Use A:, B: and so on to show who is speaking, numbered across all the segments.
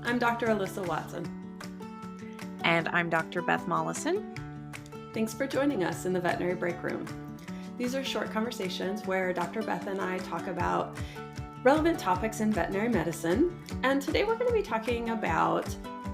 A: I'm Dr. Alyssa Watson.
B: And I'm Dr. Beth Molleson.
A: Thanks for joining us in the Veterinary Breakroom. These are short conversations where Dr. Beth and I talk about relevant topics in veterinary medicine. And today we're going to be talking about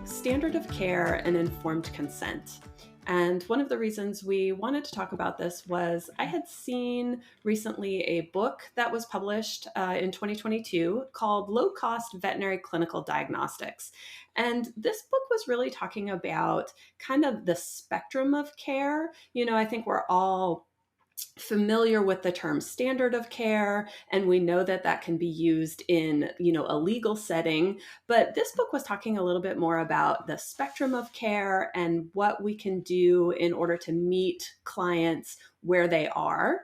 A: standard of care and informed consent. And one of the reasons we wanted to talk about this was I had seen recently a book that was published in 2022 called Low Cost Veterinary Clinical Diagnostics. And this book was really talking about kind of the spectrum of care. You know, I think we're all familiar with the term standard of care, and we know that that can be used in, a legal setting. But this book was talking a little bit more about the spectrum of care and what we can do in order to meet clients where they are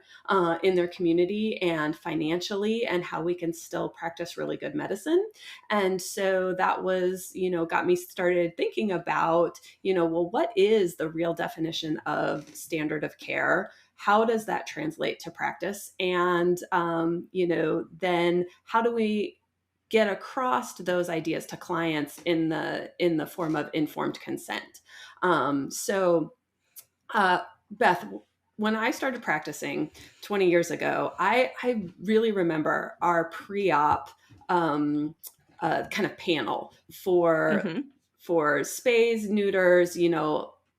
A: in their community and financially, and how we can still practice really good medicine. And so that was, got me started thinking about, what is the real definition of standard of care? How does that translate to practice? And, then how do we get across those ideas to clients in the form of informed consent? Beth, when I started practicing 20 years ago, I really remember our pre-op kind of panel for spays, neuters,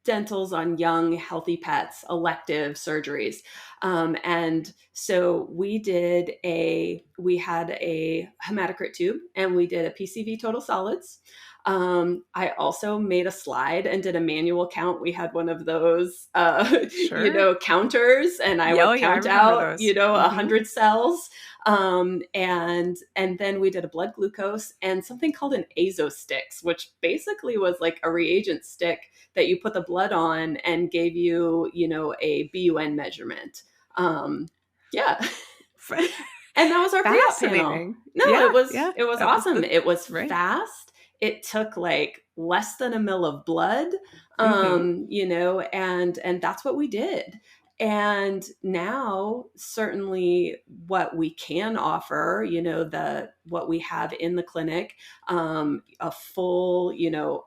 A: dentals on young, healthy pets, elective surgeries. And so we had a hematocrit tube, and we did a PCV total solids. I also made a slide and did a manual count. We had one of those, counters, and I would count out, 100 cells. And then we did a blood glucose and something called an azo sticks, which basically was like a reagent stick that you put the blood on and gave you, a BUN measurement. Yeah. And that was our pre-op panel. No, it was awesome. It was fast. It took like less than a ml of blood, and that's what we did. And now certainly what we can offer, what we have in the clinic, a full,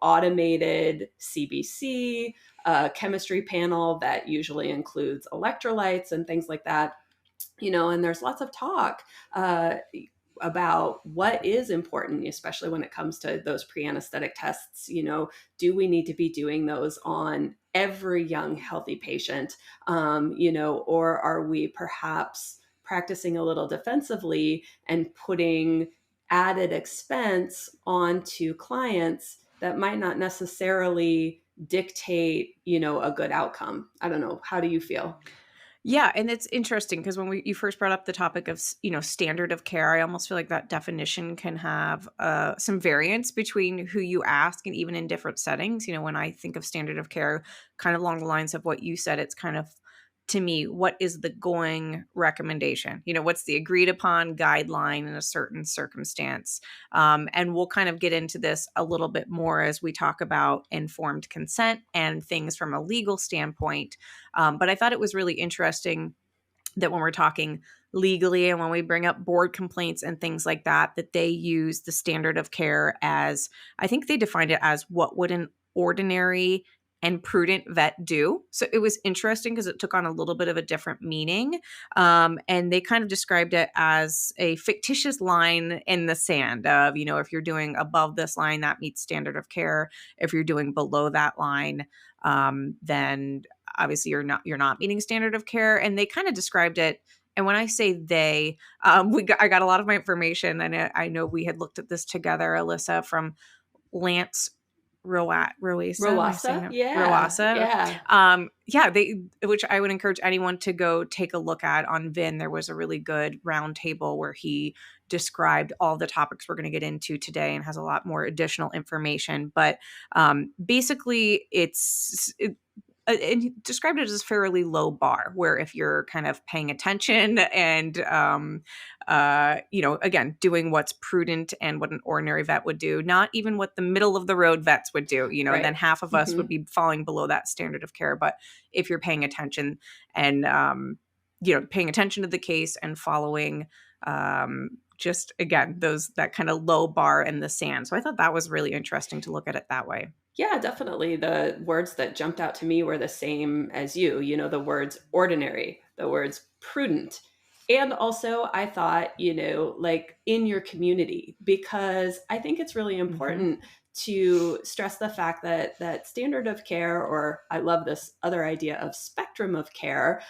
A: automated CBC, chemistry panel that usually includes electrolytes and things like that, and there's lots of talk, about what is important, especially when it comes to those pre-anesthetic tests. Do we need to be doing those on every young, healthy patient, or are we perhaps practicing a little defensively and putting added expense onto clients that might not necessarily dictate, a good outcome? I don't know. How do you feel?
B: Yeah. And it's interesting because when you first brought up the topic of, standard of care, I almost feel like that definition can have some variance between who you ask and even in different settings. When I think of standard of care, kind of along the lines of what you said, it's kind of, to me, what is the going recommendation? What's the agreed upon guideline in a certain circumstance? And we'll kind of get into this a little bit more as we talk about informed consent and things from a legal standpoint. But I thought it was really interesting that when we're talking legally and when we bring up board complaints and things like that, that they use the standard of care as, I think they defined it as what would an ordinary and prudent vet do. So it was interesting because it took on a little bit of a different meaning. And they kind of described it as a fictitious line in the sand of, if you're doing above this line, that meets standard of care. If you're doing below that line, then obviously you're not meeting standard of care. And they kind of described it. And when I say they, I got a lot of my information, and I know we had looked at this together, Alyssa, from Lance Roasa. Which I would encourage anyone to go take a look at on VIN. There was a really good round table where he described all the topics we're going to get into today and has a lot more additional information. But basically, and he described it as a fairly low bar, where if you're kind of paying attention and, again, doing what's prudent and what an ordinary vet would do, not even what the middle of the road vets would do, right. Then half of us would be falling below that standard of care. But if you're paying attention and, paying attention to the case and following just again, that kind of low bar in the sand. So I thought that was really interesting to look at it that way.
A: Yeah, definitely. The words that jumped out to me were the same as you, the words ordinary, the words prudent. And also, I thought, like in your community, because I think it's really
B: Hmm.
A: important to stress the fact that standard of care, or I love this other idea of spectrum of care,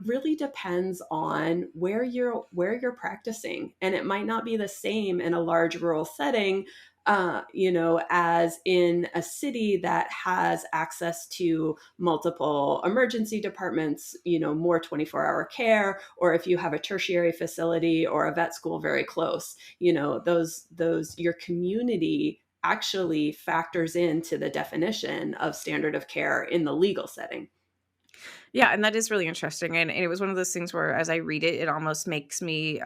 A: really depends on where you're practicing, and it might not be the same in a large rural setting as in a city that has access to multiple emergency departments, more 24-hour care, or if you have a tertiary facility or a vet school very close, those your community actually factors into the definition of standard of care in the legal setting.
B: Yeah, and that is really interesting. And it was one of those things where, as I read it, it almost makes me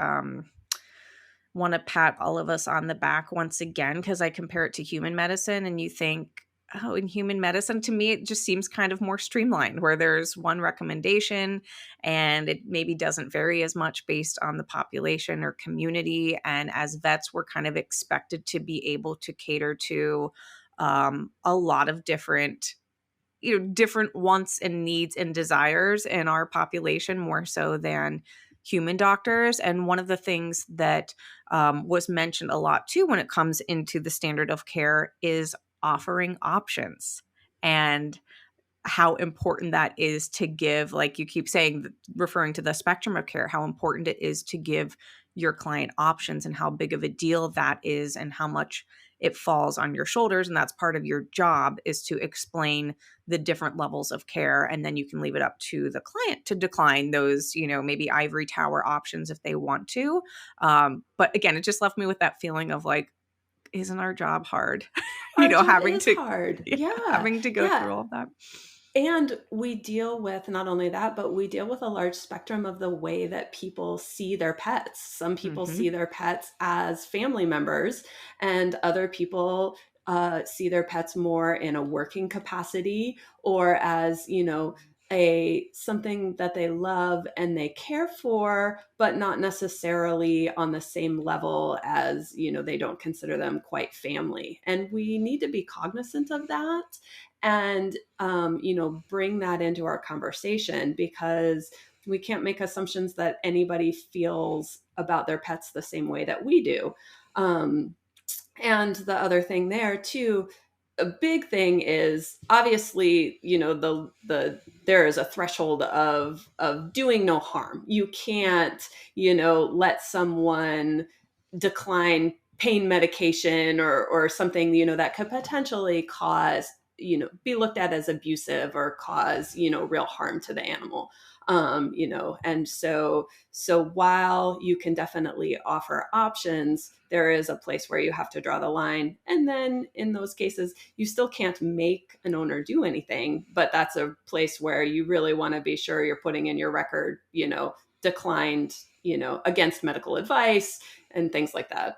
B: want to pat all of us on the back once again, because I compare it to human medicine, and you think, oh, in human medicine, to me, it just seems kind of more streamlined, where there's one recommendation and it maybe doesn't vary as much based on the population or community. And as vets, we're kind of expected to be able to cater to a lot of different wants and needs and desires in our population, more so than human doctors. And one of the things that was mentioned a lot too when it comes into the standard of care is offering options, and how important that is to give, like you keep saying, referring to the spectrum of care, how important it is to give your client options, and how big of a deal that is, and how much it falls on your shoulders. And that's part of your job, is to explain the different levels of care. And then you can leave it up to the client to decline those, maybe ivory tower options if they want to. But again, it just left me with that feeling of like, isn't our job hard?
A: Our job
B: Having
A: is
B: to,
A: hard.
B: yeah,
A: Yeah.
B: having to go
A: Yeah.
B: through all of that.
A: And we deal with not only that, but we deal with a large spectrum of the way that people see their pets. Some people see
B: Hmm.
A: their pets as family members, and other people see their pets more in a working capacity, or as, a something that they love and they care for, but not necessarily on the same level as, they don't consider them quite family. And we need to be cognizant of that, and bring that into our conversation, because we can't make assumptions that anybody feels about their pets the same way that we do. um, and the other thing there too, a big thing is obviously, there is a threshold of doing no harm. You can't, let someone decline pain medication, or something, that could potentially cause, be looked at as abusive, or cause, real harm to the animal. And so while you can definitely offer options, there is a place where you have to draw the line. And then in those cases, you still can't make an owner do anything, but that's a place where you really want to be sure you're putting in your record, declined, against medical advice and things like that.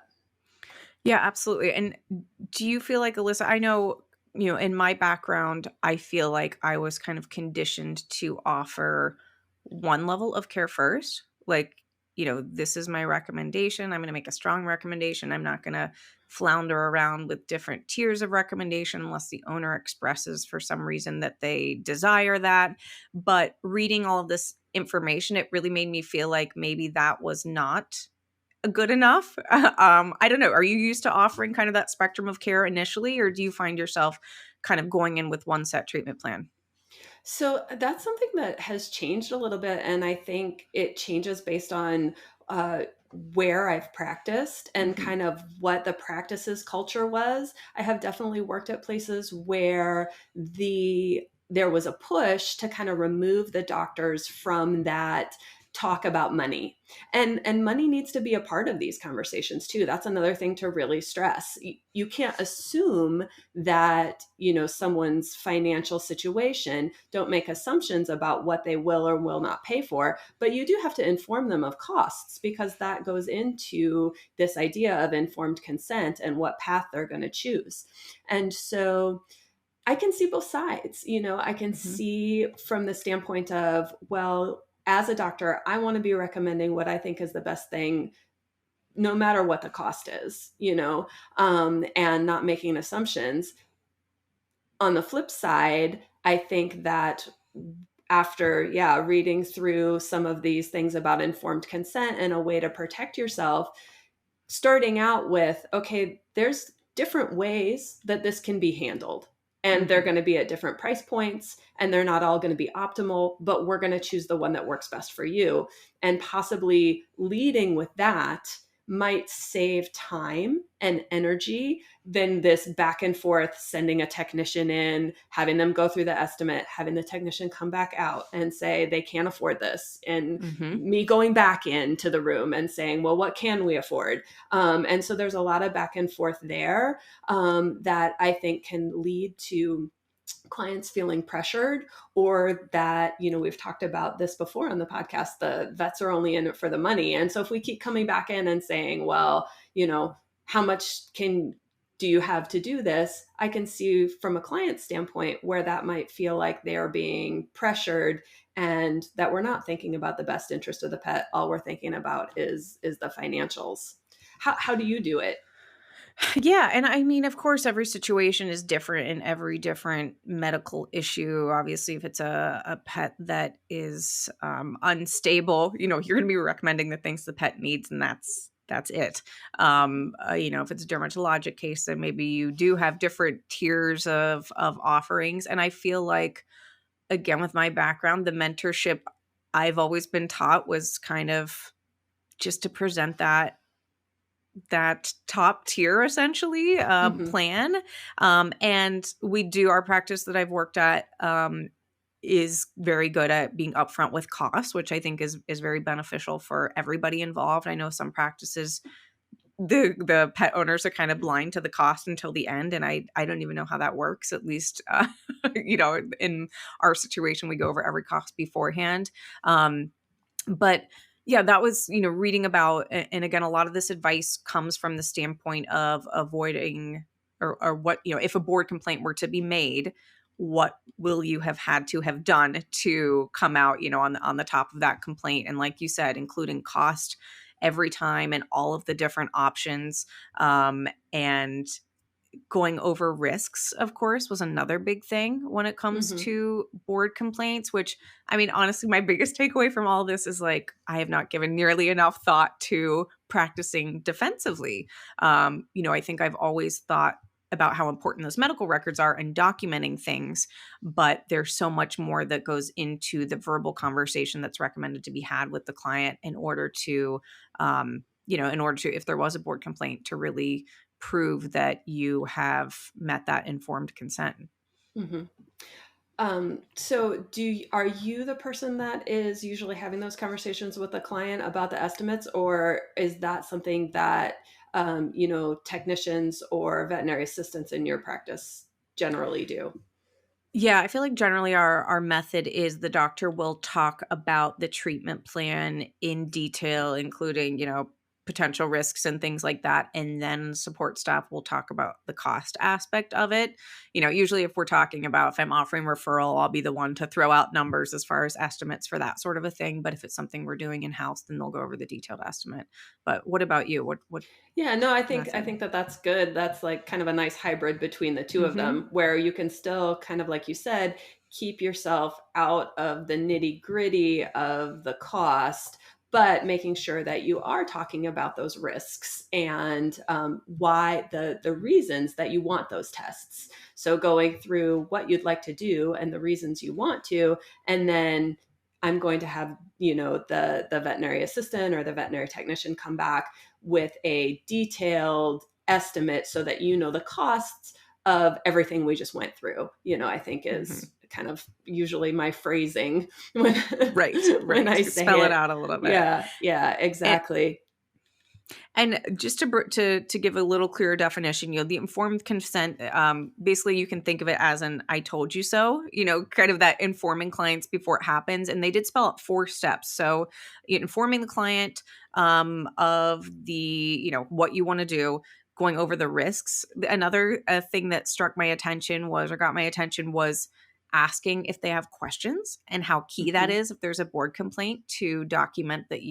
B: Yeah, absolutely. And do you feel like, Alyssa, I know, in my background, I feel like I was kind of conditioned to offer one level of care first. Like, this is my recommendation. I'm going to make a strong recommendation. I'm not going to flounder around with different tiers of recommendation unless the owner expresses for some reason that they desire that. But reading all of this information, it really made me feel like maybe that was not good enough. I don't know. Are you used to offering kind of that spectrum of care initially, or do you find yourself kind of going in with one set treatment plan?
A: So that's something that has changed a little bit. And I think it changes based on uh, where I've practiced and
B: Hmm.
A: kind of what the practices culture was. I have definitely worked at places where there was a push to kind of remove the doctors from that talk about money. And money needs to be a part of these conversations too. That's another thing to really stress. You can't assume that, someone's financial situation. Don't make assumptions about what they will or will not pay for, but you do have to inform them of costs, because that goes into this idea of informed consent and what path they're going to choose. And so I can see both sides. I can
B: Hmm.
A: see from the standpoint of, well, as a doctor, I want to be recommending what I think is the best thing no matter what the cost is, and not making assumptions. On the flip side, I think that after, reading through some of these things about informed consent and a way to protect yourself, starting out with, okay, there's different ways that this can be handled. And they're going to be at different price points, and they're not all going to be optimal, but we're going to choose the one that works best for you. And possibly leading with that might save time and energy than this back and forth, sending a technician in, having them go through the estimate, having the technician come back out and say they can't afford this, and me going back into the room and saying, well, what can we afford? And so there's a lot of back and forth there that I think can lead to clients feeling pressured, or that, we've talked about this before on the podcast, the vets are only in it for the money. And so if we keep coming back in and saying, well, how much do you have to do this? I can see from a client standpoint where that might feel like they are being pressured, and that we're not thinking about the best interest of the pet. All we're thinking about is the financials. How do you do it?
B: Yeah. And I mean, of course, every situation is different in every different medical issue. Obviously, if it's a pet that is unstable, you're going to be recommending the things the pet needs, and that's it. If it's a dermatologic case, then maybe you do have different tiers of offerings. And I feel like, again, with my background, the mentorship I've always been taught was kind of just to present that top tier essentially plan. And our practice that I've worked at is very good at being upfront with costs, which I think is very beneficial for everybody involved. I know some practices, the pet owners are kind of blind to the cost until the end. And I don't even know how that works. At least, in our situation, we go over every cost beforehand. But yeah, that was, reading about, and again, a lot of this advice comes from the standpoint of avoiding or what, if a board complaint were to be made, what will you have had to have done to come out, on the top of that complaint? And like you said, including cost every time and all of the different options, and going over risks, of course, was another big thing when it comes to board complaints, which, I mean, honestly, my biggest takeaway from all this is I have not given nearly enough thought to practicing defensively. I think I've always thought about how important those medical records are and documenting things, but there's so much more that goes into the verbal conversation that's recommended to be had with the client in order to, if there was a board complaint, to really prove that you have met that informed consent.
A: So are you the person that is usually having those conversations with the client about the estimates, or is that something that, technicians or veterinary assistants in your practice generally do?
B: Yeah, I feel like generally our method is the doctor will talk about the treatment plan in detail, including, potential risks and things like that. And then support staff will talk about the cost aspect of it. Usually if we're talking about, if I'm offering referral, I'll be the one to throw out numbers as far as estimates for that sort of a thing. But if it's something we're doing in-house, then they'll go over the detailed estimate. But what about you? What?
A: Yeah, no, I think that's good. That's like kind of a nice hybrid between the two of them, where you can still kind of, like you said, keep yourself out of the nitty-gritty of the cost, but making sure that you are talking about those risks and why the reasons that you want those tests. So going through what you'd like to do and the reasons you want to, and then I'm going to have, the veterinary assistant or the veterinary technician come back with a detailed estimate so that the costs of everything we just went through, I think is kind of usually my phrasing when,
B: right.
A: when I say
B: spell it out a little bit.
A: Yeah, exactly.
B: And just to give a little clearer definition, the informed consent, basically you can think of it as an "I told you so," kind of that informing clients before it happens. And they did spell out 4 steps. So informing the client of the, what you want to do, going over the risks. Another thing that got my attention was asking if they have questions, and how key that is if there's a board complaint, to document that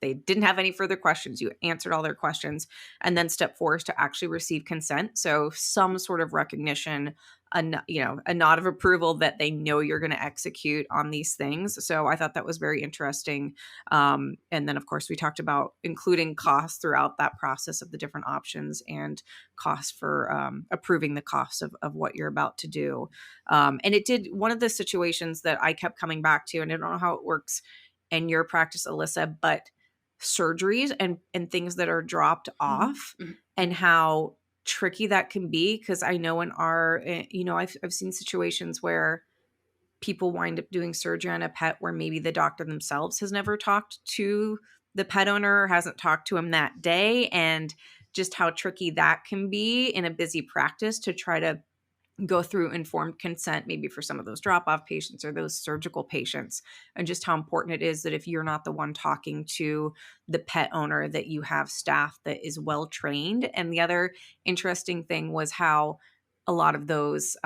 B: they didn't have any further questions, you answered all their questions. And then step 4 is to actually receive consent. So some sort of recognition, a nod of approval that they know you're going to execute on these things. So I thought that was very interesting. And then, of course, we talked about including costs throughout that process of the different options and costs for approving the cost of what you're about to do. And it did, one of the situations that I kept coming back to, and I don't know how it works in your practice, Alyssa, but surgeries and things that are dropped off,
A: Mm-hmm.
B: and how tricky that can be. Because I know in our, I've seen situations where people wind up doing surgery on a pet where maybe the doctor themselves has never talked to the pet owner, hasn't talked to him that day, and just how tricky that can be in a busy practice to try to go through informed consent, maybe for some of those drop-off patients or those surgical patients, and just how important it is that if you're not the one talking to the pet owner, that you have staff that is well trained. And the other interesting thing was how a lot of those,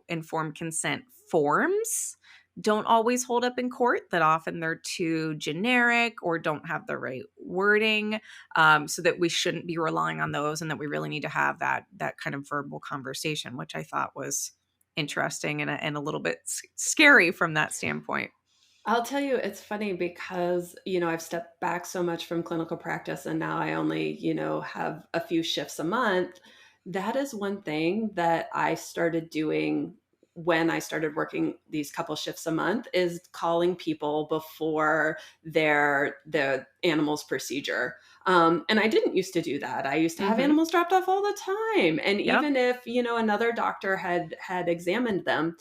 B: informed consent forms don't always hold up in court, that often they're too generic or don't have the right wording, so that we shouldn't be relying on those, and that we really need to have that kind of verbal conversation, which I thought was interesting and a little bit scary from that standpoint.
A: I'll tell you, it's funny because, I've stepped back so much from clinical practice and now I only, have a few shifts a month. That is one thing that I started doing when I started working these couple shifts a month, is calling people before the animal's procedure. And I didn't used to do that. I used to have animals dropped off all the time. And
B: Yep.
A: even if, another doctor had examined them.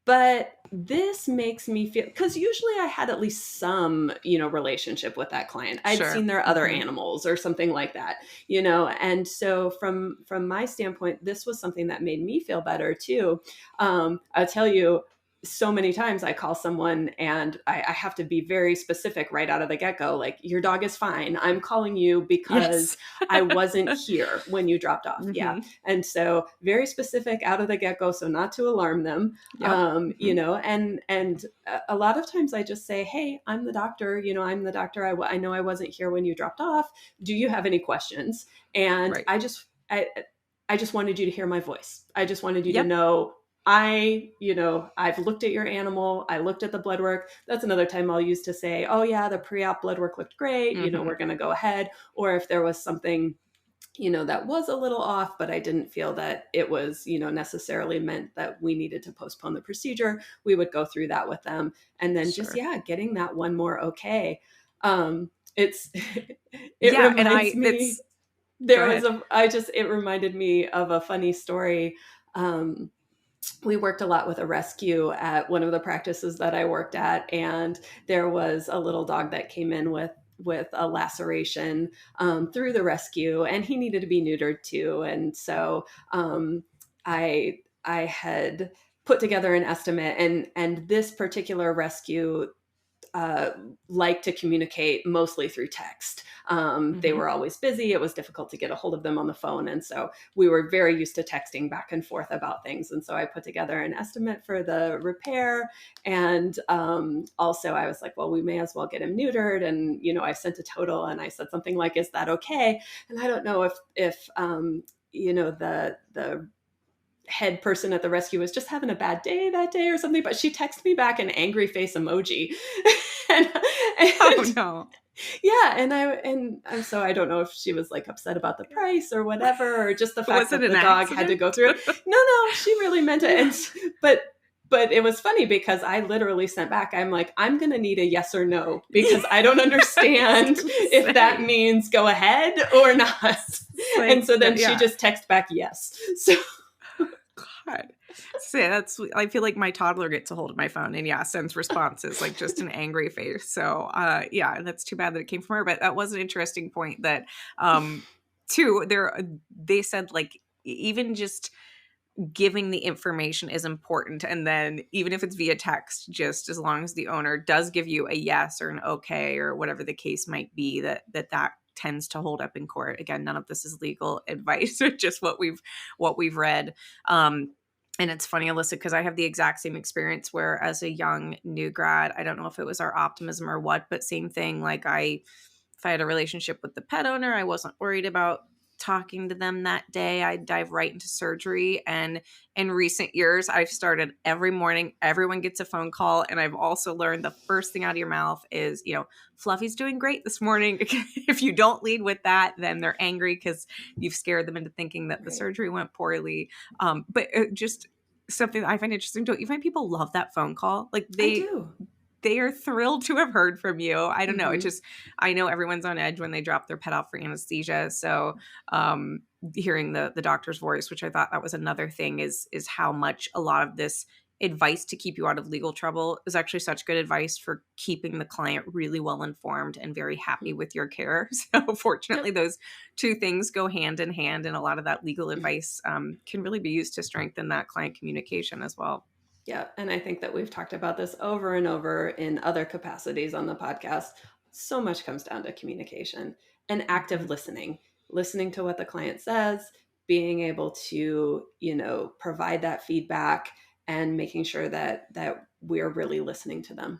A: But this makes me feel, because usually I had at least some, relationship with that client. I'd
B: Sure.
A: seen their other animals or something like that, and so from my standpoint, this was something that made me feel better too. I'll tell you, so many times I call someone and I have to be very specific right out of the get-go, like, your dog is fine. I'm calling you because I wasn't here when you dropped off. Yeah. And so very specific out of the get-go, so not to alarm them.
B: Yep.
A: And a lot of times I just say, hey, I'm the doctor, I'm the doctor. I know I wasn't here when you dropped off. Do you have any questions? And
B: Right.
A: I just wanted you to hear my voice. I just wanted you to know, I've looked at your animal. I looked at the blood work. That's another time I'll use to say, oh yeah, the pre-op blood work looked great. We're going to go ahead. Or if there was something, that was a little off, but I didn't feel that it was, necessarily meant that we needed to postpone the procedure, we would go through that with them. And then just, getting that one more okay. It reminds me, it reminded me of a funny story. We worked a lot with a rescue at one of the practices that I worked at. And there was a little dog that came in with a laceration through the rescue, and he needed to be neutered too. And so I had put together an estimate, and this particular rescue like to communicate mostly through text. They were always busy. It was difficult to get a hold of them on the phone. And so we were very used to texting back and forth about things. And so I put together an estimate for the repair. And also I was like, well, we may as well get him neutered. And, I sent a total and I said something like, is that okay? And I don't know if the head person at the rescue was just having a bad day that day or something, but she texted me back an angry face emoji. and
B: Oh no.
A: Yeah. And so I don't know if she was like upset about the price or whatever, or just the fact that the dog had to go through it. No, she really meant it. And, but it was funny because I literally sent back, I'm like, I'm going to need a yes or no, because I don't understand if that means go ahead or not. Like, and so then she just texted back yes. So
B: God. So I feel like my toddler gets a hold of my phone and sends responses like just an angry face. So that's too bad that it came from her. But that was an interesting point that too, they said, like, even just giving the information is important. And then even if it's via text, just as long as the owner does give you a yes or an okay or whatever the case might be, that tends to hold up in court. Again, none of this is legal advice or just what we've read. And it's funny, Alyssa, because I have the exact same experience where as a young new grad, I don't know if it was our optimism or what, but same thing. Like if I had a relationship with the pet owner, I wasn't worried about talking to them that day. I'd dive right into surgery. And in recent years, I've started every morning, everyone gets a phone call. And I've also learned the first thing out of your mouth is, Fluffy's doing great this morning. If you don't lead with that, then they're angry because you've scared them into thinking that the surgery went poorly. But just something that I find interesting. Don't you find people love that phone call? Like
A: I do.
B: They are thrilled to have heard from you. I don't know. It's just, I know everyone's on edge when they drop their pet off for anesthesia. So hearing the doctor's voice, which I thought that was another thing, is how much a lot of this advice to keep you out of legal trouble is actually such good advice for keeping the client really well informed and very happy with your care. So fortunately, those two things go hand in hand, and a lot of that legal advice can really be used to strengthen that client communication as well.
A: Yeah. And I think that we've talked about this over and over in other capacities on the podcast. So much comes down to communication and active listening to what the client says, being able to, provide that feedback and making sure that we're really listening to them.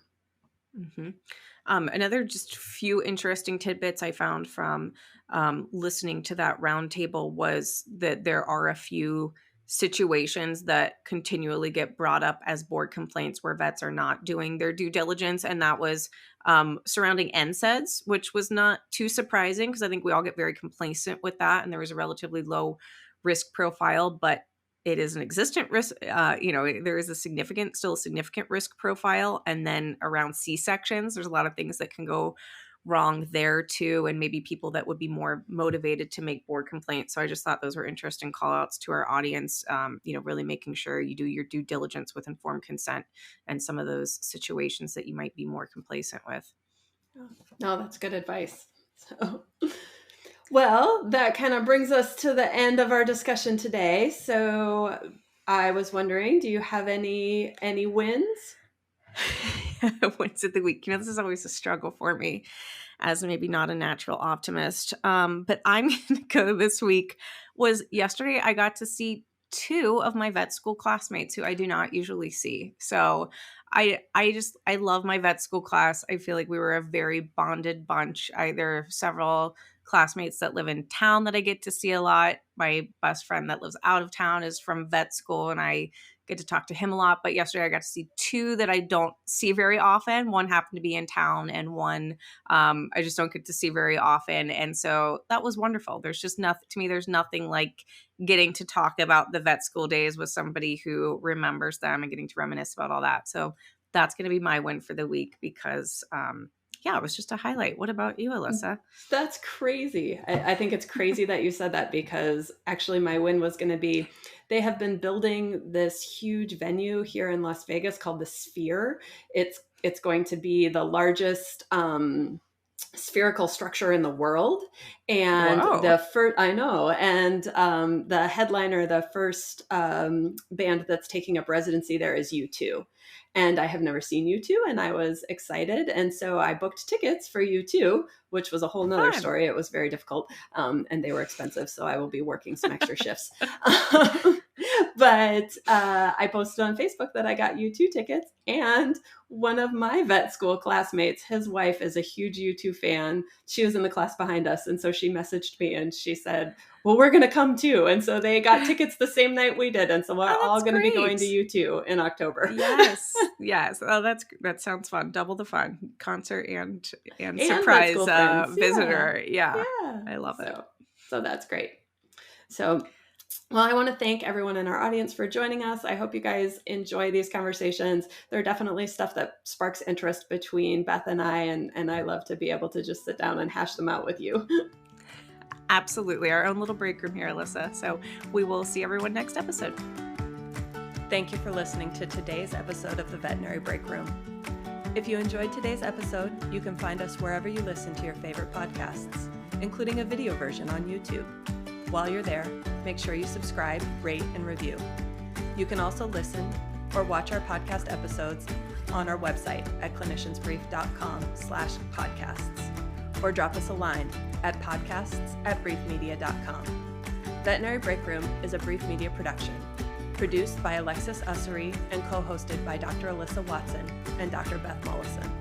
B: Mm-hmm. Another just few interesting tidbits I found from listening to that roundtable was that there are a few situations that continually get brought up as board complaints where vets are not doing their due diligence. And that was surrounding NSAIDs, which was not too surprising because I think we all get very complacent with that. And there was a relatively low risk profile, but it is an existent risk. There is still a significant risk profile. And then around C-sections, there's a lot of things that can go wrong there too, and maybe people that would be more motivated to make board complaints. So I just thought those were interesting call outs to our audience, really making sure you do your due diligence with informed consent and some of those situations that you might be more complacent with.
A: No, that's good advice. So, well, that kind of brings us to the end of our discussion today. So I was wondering, do you have any wins?
B: Wins of the week. This is always a struggle for me as maybe not a natural optimist. But I'm going to go this week. Was yesterday I got to see 2 of my vet school classmates who I do not usually see. So I love my vet school class. I feel like we were a very bonded bunch. There are several classmates that live in town that I get to see a lot. My best friend that lives out of town is from vet school, and I get to talk to him a lot. But yesterday I got to see 2 that I don't see very often. One happened to be in town, and one I just don't get to see very often. And so that was wonderful. There's just nothing, to me, there's nothing like getting to talk about the vet school days with somebody who remembers them and getting to reminisce about all that. So that's going to be my win for the week because it was just a highlight. What about you, Alyssa?
A: That's crazy. I think it's crazy that you said that because actually my win was going to be, they have been building this huge venue here in Las Vegas called the Sphere. It's going to be the largest spherical structure in the world. And the headliner, the first band that's taking up residency there is U2. And I have never seen U2, and I was excited. And so I booked tickets for U2, which was a whole nother story. It was very difficult, and they were expensive. So I will be working some extra shifts. But I posted on Facebook that I got U2 tickets. And one of my vet school classmates, his wife is a huge U2 fan. She was in the class behind us. And so she messaged me and she said, well, we're going to come too. And so they got tickets the same night we did. And so we're all going to be going to U2 in October.
B: Yes. Oh, that sounds fun. Double the fun. Concert and surprise visitor. Yeah. I love it.
A: So that's great. So, well, I want to thank everyone in our audience for joining us. I hope you guys enjoy these conversations. They're definitely stuff that sparks interest between Beth and I, and I love to be able to just sit down and hash them out with you.
B: Absolutely. Our own little break room here, Alyssa. So we will see everyone next episode.
A: Thank you for listening to today's episode of the Veterinary Breakroom. If you enjoyed today's episode, you can find us wherever you listen to your favorite podcasts, including a video version on YouTube. While you're there, make sure you subscribe, rate, and review. You can also listen or watch our podcast episodes on our website at cliniciansbrief.com/podcasts, or drop us a line at podcasts@briefmedia.com. Veterinary Breakroom is a Brief Media production. Produced by Alexis Ussery and co-hosted by Dr. Alyssa Watson and Dr. Beth Molleson.